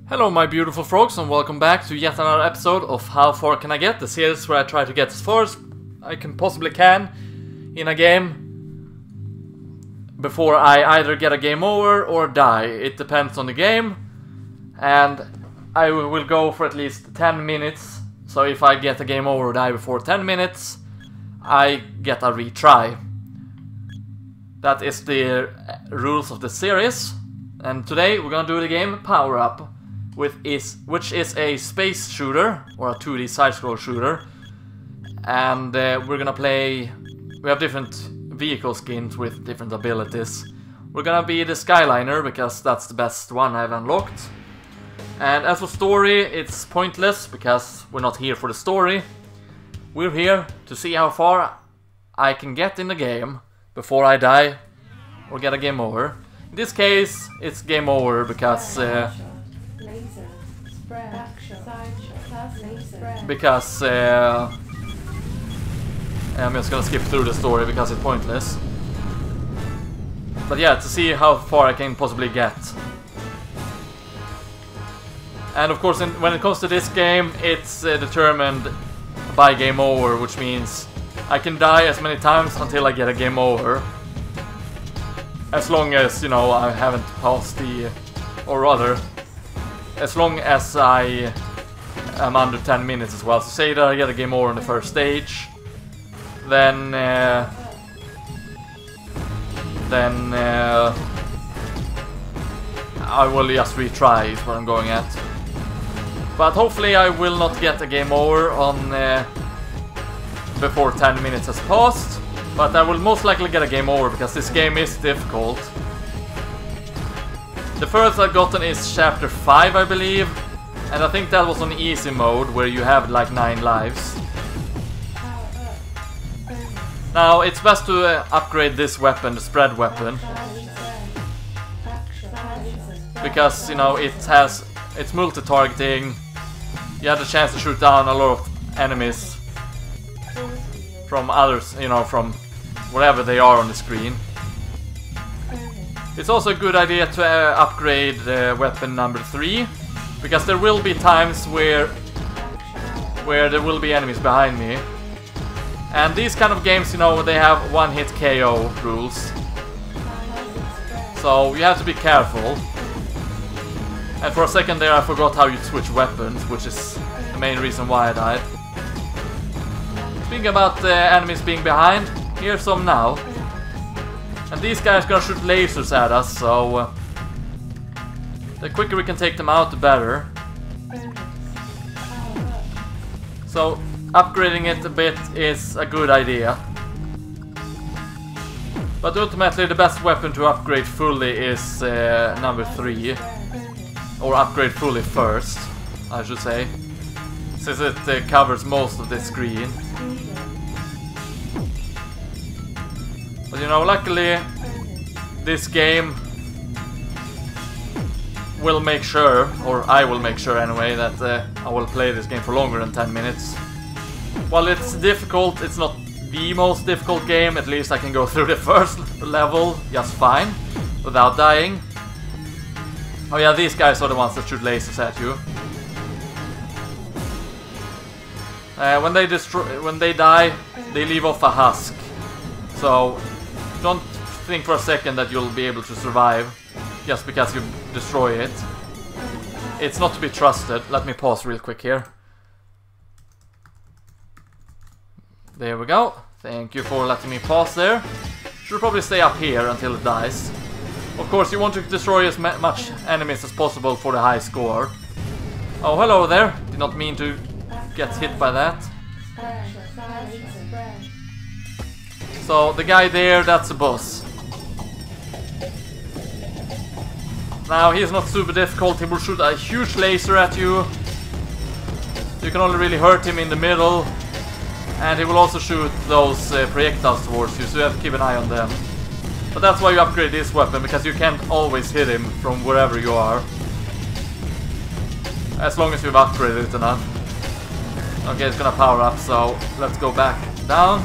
Hello my beautiful frogs and welcome back to yet another episode of How Far Can I Get? The series where I try to get as far as I possibly can in a game before I either get a game over or die. It depends on the game, and I will go for at least 10 minutes. So if I get a game over or die before 10 minutes, I get a retry. That is the rules of the series, and today we're gonna do the game Power Up, which is a space shooter, or a 2D side-scroll shooter. And we're gonna play... we have different vehicle skins with different abilities. We're gonna be the Skyliner, because that's the best one I've unlocked. And as for story, it's pointless, because we're not here for the story. We're here to see how far I can get in the game before I die or get a game over. In this case, it's game over, because... I'm just gonna skip through the story because it's pointless. But yeah, to see how far I can possibly get. And of course, when it comes to this game, it's determined by game over, which means I can die as many times until I get a game over. As long as, you know, I haven't passed the... or rather, as long as I am under 10 minutes as well. So say that I get a game over on the first stage, then I will just retry is what I'm going at. But hopefully I will not get a game over on before 10 minutes has passed. But I will most likely get a game over because this game is difficult. The first I've gotten is chapter 5, I believe. And I think that was on easy mode, where you have like 9 lives. Now, it's best to upgrade this weapon, the spread weapon. Because, you know, it's multi-targeting. You have the chance to shoot down a lot of enemies from others, you know, from wherever they are on the screen. It's also a good idea to upgrade weapon number 3, because there will be times where there will be enemies behind me. And these kind of games, you know, they have one-hit KO rules. So you have to be careful. And for a second there I forgot how you switch weapons, which is the main reason why I died. Speaking about enemies being behind, here's some now. And these guys are gonna shoot lasers at us, so the quicker we can take them out, the better. So upgrading it a bit is a good idea. But ultimately the best weapon to upgrade fully is number 3. Or upgrade fully first, I should say. Since it covers most of the screen. But you know, luckily this game will make sure, or I will make sure anyway, that I will play this game for longer than 10 minutes. While it's difficult, it's not the most difficult game. At least I can go through the first level just fine, without dying. Oh yeah, these guys are the ones that shoot lasers at you. When they die, they leave off a husk. So don't think for a second that you'll be able to survive just because you destroy it. It's not to be trusted. Let me pause real quick here. There we go. Thank you for letting me pause there. Should probably stay up here until it dies. Of course, you want to destroy as much enemies as possible for the high score. Oh, hello there. Did not mean to get hit by that. So, the guy there, that's a boss. Now, he's not super difficult. He will shoot a huge laser at you. You can only really hurt him in the middle. And he will also shoot those projectiles towards you, so you have to keep an eye on them. But that's why you upgrade this weapon, because you can't always hit him from wherever you are. As long as you've upgraded it enough. Okay, it's gonna power up, so let's go back down.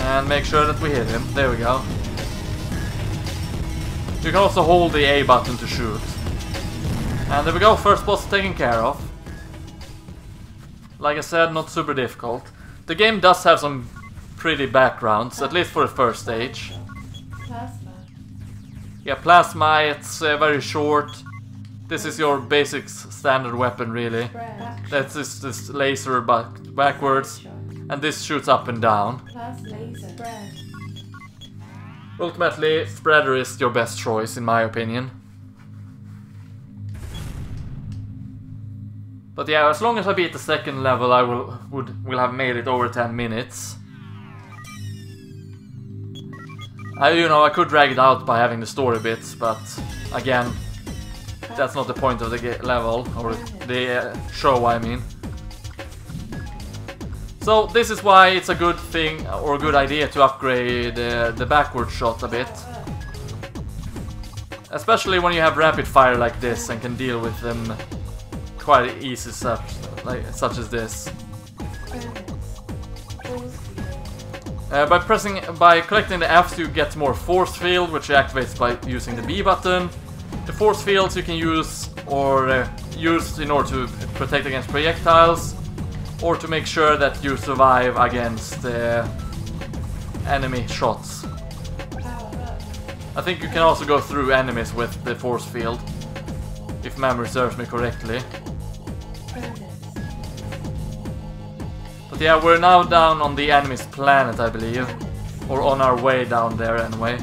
And make sure that we hit him. There we go. You can also hold the A button to shoot. And there we go, first boss taken care of. Like I said, not super difficult. The game does have some pretty backgrounds, at least for the first stage. Plasma. Yeah, plasma, it's very short. This is your basic standard weapon, really. That's this laser backwards, and this shoots up and down. Laser. Ultimately, spreader is your best choice, in my opinion. But yeah, as long as I beat the second level, I will have made it over 10 minutes. I could drag it out by having the story bits, but again, that's not the point of the level, or the show, I mean. So this is why it's a good thing, or a good idea, to upgrade the backward shot a bit. Especially when you have rapid fire like this and can deal with them quite easy, such as this. By collecting the Fs, you get more force field, which activates by using the B button. The force fields you can use use in order to protect against projectiles, or to make sure that you survive against enemy shots. I think you can also go through enemies with the force field, if memory serves me correctly. But yeah, we're now down on the enemy's planet, I believe. Or on our way down there, anyway.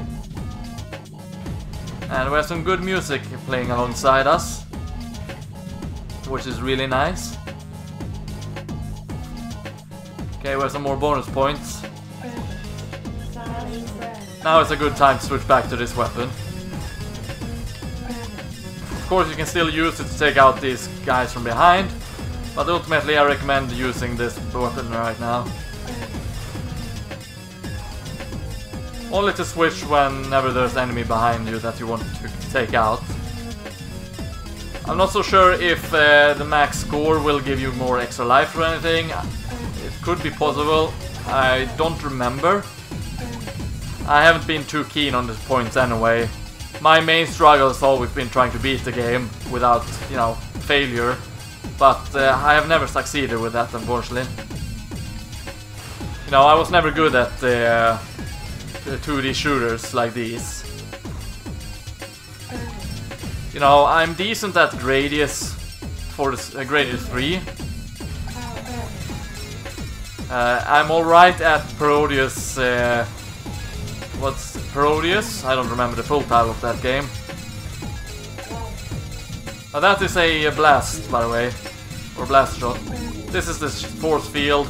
And we have some good music playing alongside us, which is really nice. Okay, we have some more bonus points. Now it's a good time to switch back to this weapon. Of course, you can still use it to take out these guys from behind, but ultimately I recommend using this weapon right now. Only to switch whenever there's an enemy behind you that you want to take out. I'm not so sure if the max score will give you more extra life or anything. It could be possible. I don't remember. I haven't been too keen on the points anyway. My main struggle has always been trying to beat the game without, failure. But I have never succeeded with that, unfortunately. I was never good at 2D shooters like these. I'm decent at Gradius for this, Gradius 3. I'm alright at Parodius. What's Parodius? I don't remember the full title of that game. That is a blast, by the way. Or blast shot. This is the force field.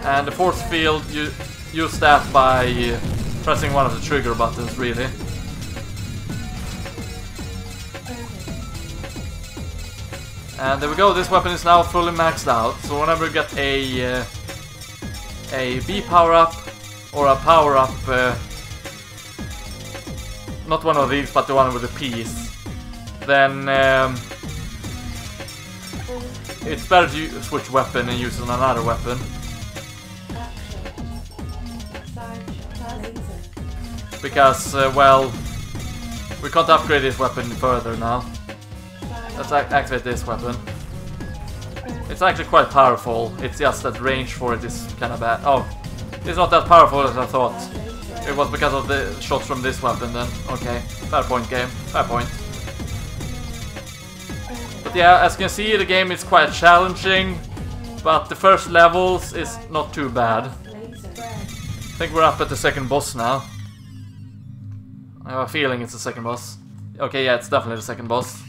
And the force field, you use that by pressing one of the trigger buttons, really. And there we go, this weapon is now fully maxed out. So whenever you get a B power-up, or a power-up, not one of these, but the one with the P's, then it's better to switch weapon and use another weapon. Because, well, we can't upgrade this weapon further now. Let's activate this weapon. It's actually quite powerful, it's just that range for it is kind of bad. Oh, it's not that powerful as I thought. It was because of the shots from this weapon then. Okay, fair point, game, fair point. But yeah, as you can see, the game is quite challenging, but the first levels is not too bad. I think we're up at the second boss now. I have a feeling it's the second boss. Okay, yeah, it's definitely the second boss.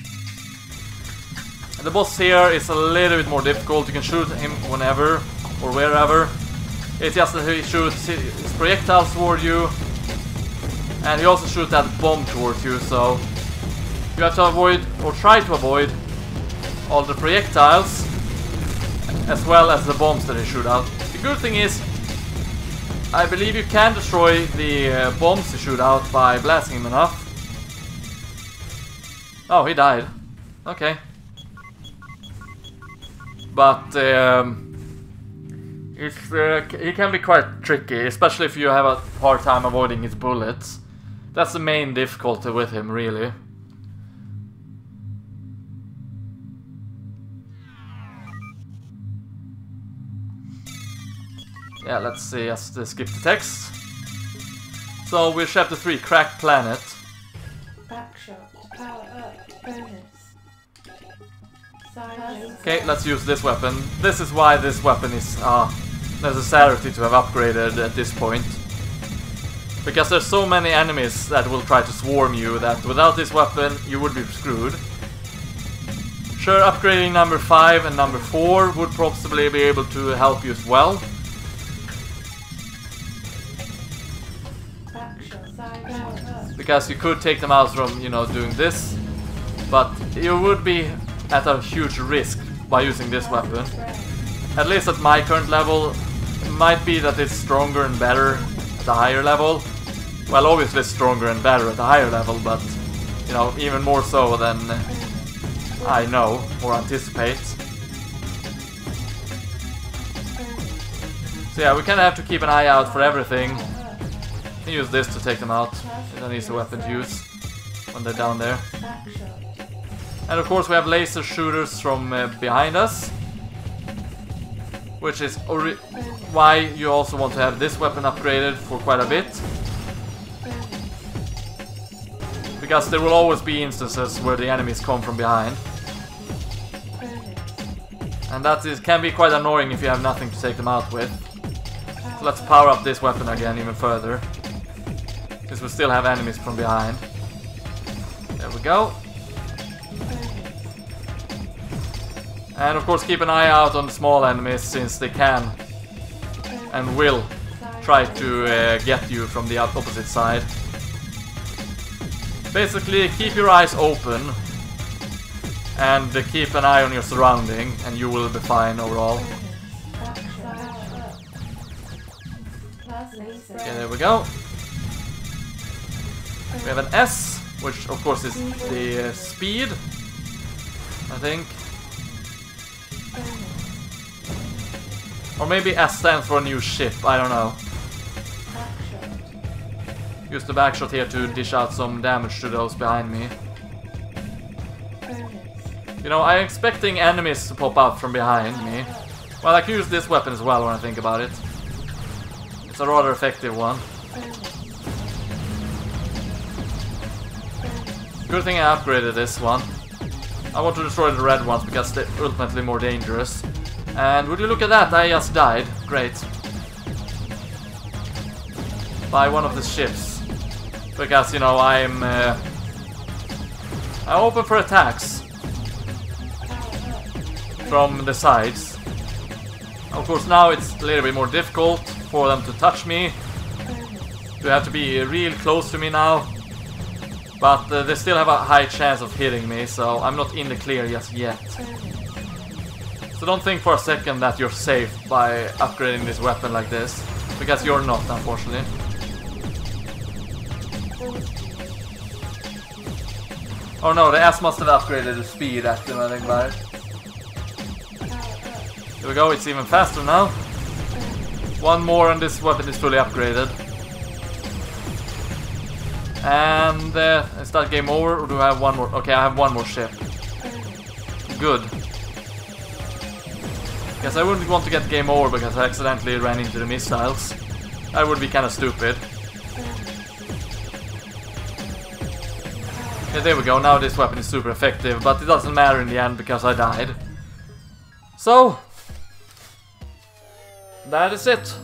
The boss here is a little bit more difficult. You can shoot him whenever or wherever. It's just that he shoots his projectiles toward you, and he also shoots that bomb towards you, so you have to avoid, or try to avoid, all the projectiles as well as the bombs that he shoot out. The good thing is, I believe you can destroy the bombs he shoot out by blasting him enough. Oh, he died. Okay. But he can be quite tricky, especially if you have a hard time avoiding his bullets. That's the main difficulty with him, really. Yeah, let's see, just skip the text. So, we're chapter 3, Cracked Planet. Backshot to power up. Bonus. Side Okay, let's use this weapon. This is why this weapon is necessity to have upgraded at this point. Because there's so many enemies that will try to swarm you that without this weapon you would be screwed. Sure, upgrading number 5 and number 4 would possibly be able to help you as well. Because you could take them out from, you know, doing this. But you would be at a huge risk by using this weapon. At least at my current level, it might be that it's stronger and better at a higher level. Well, obviously it's stronger and better at a higher level, but, you know, even more so than I know or anticipate. So yeah, we kind of have to keep an eye out for everything. I can use this to take them out. It's an easy weapon to use when they're down there. And of course we have laser shooters from behind us. Which is why you also want to have this weapon upgraded for quite a bit. Because there will always be instances where the enemies come from behind. And that can be quite annoying if you have nothing to take them out with. So let's power up this weapon again even further. Because we still have enemies from behind. There we go. And of course keep an eye out on the small enemies, since they can and will try to get you from the opposite side. Basically keep your eyes open and keep an eye on your surrounding and you will be fine overall. Okay, there we go. We have an S, which of course is the speed, I think. Or maybe S stands for a new ship, I don't know. Use the backshot here to dish out some damage to those behind me. You know, I'm expecting enemies to pop out from behind me. Well, I can use this weapon as well when I think about it. It's a rather effective one. Good thing I upgraded this one. I want to destroy the red ones because they're ultimately more dangerous. And would you look at that, I just died. Great. By one of the ships. Because, you know, I'm open for attacks. From the sides. Of course now it's a little bit more difficult for them to touch me. They have to be real close to me now. But they still have a high chance of hitting me, so I'm not in the clear just yet. So don't think for a second that you're safe by upgrading this weapon like this. Because you're not, unfortunately. Oh no, the S must have upgraded the speed actually when I think about it. Here we go, it's even faster now. One more and this weapon is fully upgraded. And is that game over or do I have one more? Okay, I have one more ship. Good. Guess I wouldn't want to get game over because I accidentally ran into the missiles. That would be kind of stupid. Okay, there we go. Now this weapon is super effective, but it doesn't matter in the end because I died. So, that is it.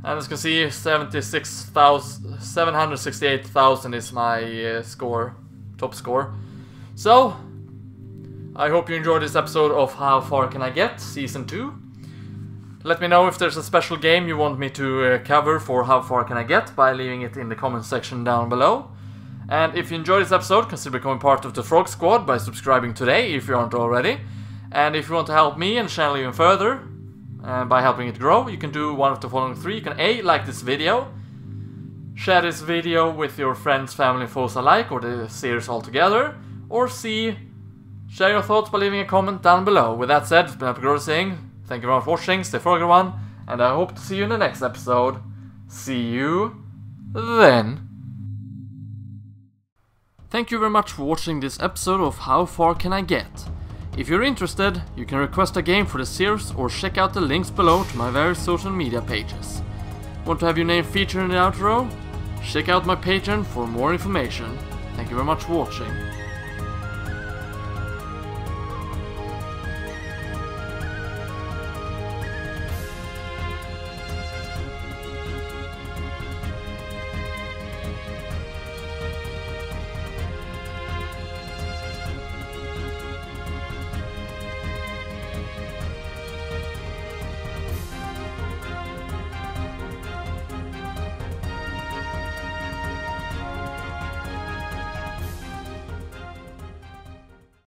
And as you can see, 768,000 is my score, top score. So, I hope you enjoyed this episode of How Far Can I Get, Season 2. Let me know if there's a special game you want me to cover for How Far Can I Get by leaving it in the comment section down below. And if you enjoyed this episode, consider becoming part of the Frog Squad by subscribing today if you aren't already. And if you want to help me and the channel even further, by helping it grow, you can do one of the following three. You can A, like this video, share this video with your friends, family, and foes alike, or the series altogether, or C, share your thoughts by leaving a comment down below. With that said, it's been LPGrodus saying, thank you very much for watching, stay frog everyone, and I hope to see you in the next episode. See you then. Thank you very much for watching this episode of How Far Can I Get? If you're interested, you can request a game for the series or check out the links below to my various social media pages. Want to have your name featured in the outro? Check out my Patreon for more information. Thank you very much for watching.